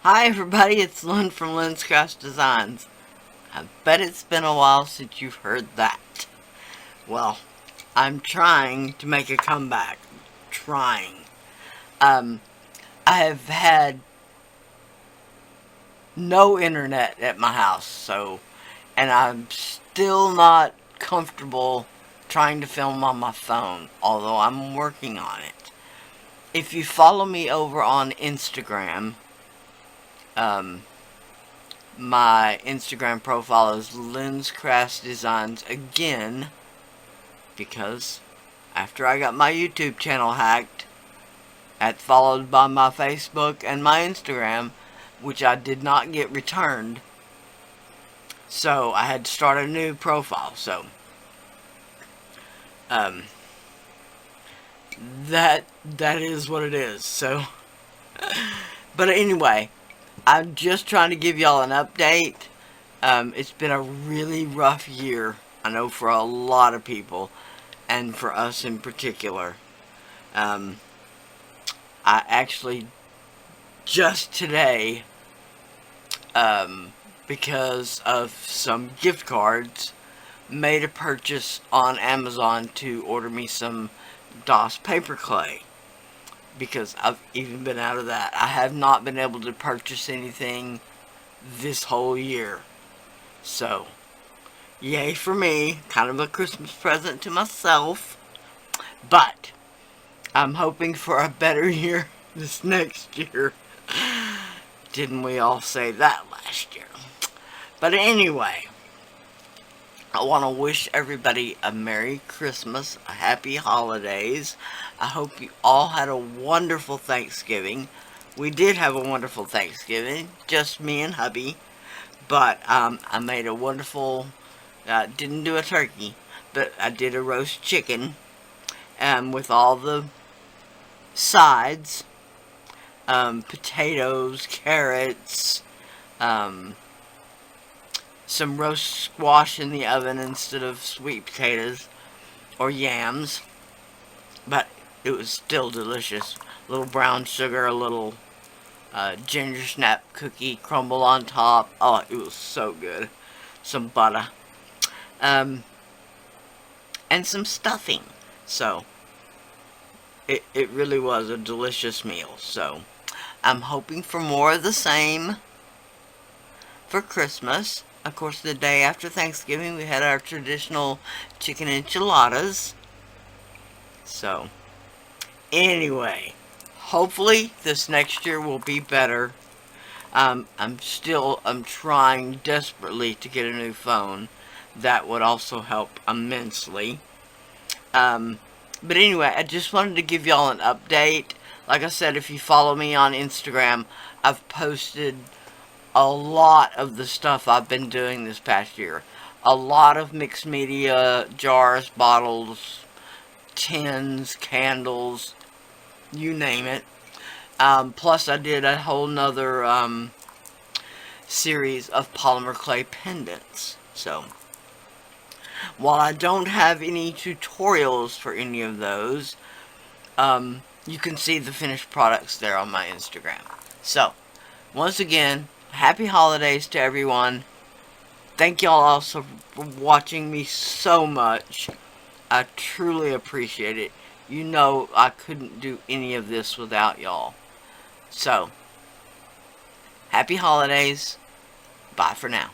Hi everybody, it's Lynn from Lynn's Craft Designs. I bet it's been a while since you've heard that. Well, I'm trying to make a comeback. Trying. I have had no internet at my house, and I'm still not comfortable trying to film on my phone, although I'm working on it. If you follow me over on Instagram, my Instagram profile is Lynn's Craft Designs again, because after I got my YouTube channel hacked, followed by my Facebook and my Instagram, which I did not get returned, so I had to start a new profile. So that is what it is. So but anyway, I'm just trying to give y'all an update. It's been a really rough year, I know, for a lot of people, and for us in particular. I actually, just today, because of some gift cards, made a purchase on Amazon to order me some DOS paper clay, because I've even been out of that. I have not been able to purchase anything this whole year. So, yay for me. Kind of a Christmas present to myself. But I'm hoping for a better year this next year. Didn't we all say that last year? But anyway, I want to wish everybody a Merry Christmas, a Happy Holidays. I hope you all had a wonderful Thanksgiving. We did have a wonderful Thanksgiving, just me and hubby. But I made a wonderful, didn't do a turkey, but I did a roast chicken with all the sides, potatoes, carrots, some roast squash in the oven instead of sweet potatoes or yams, but it was still delicious. A little brown sugar, a little ginger snap cookie crumble on top. Oh, it was so good. Some butter. And some stuffing. So, it really was a delicious meal. So, I'm hoping for more of the same for Christmas. Of course, the day after Thanksgiving, we had our traditional chicken enchiladas. So, anyway, hopefully this next year will be better. I'm trying desperately to get a new phone. That would also help immensely. But anyway, I just wanted to give y'all an update. Like I said, if you follow me on Instagram, I've posted a lot of the stuff I've been doing this past year. A lot of mixed media, jars, bottles, tins, candles, you name it. Plus I did a whole nother series of polymer clay pendants. So, while I don't have any tutorials for any of those, you can see the finished products there on my Instagram. So, once again, happy holidays to everyone. Thank y'all also for watching me so much. I truly appreciate it. You know I couldn't do any of this without y'all. So, happy holidays. Bye for now.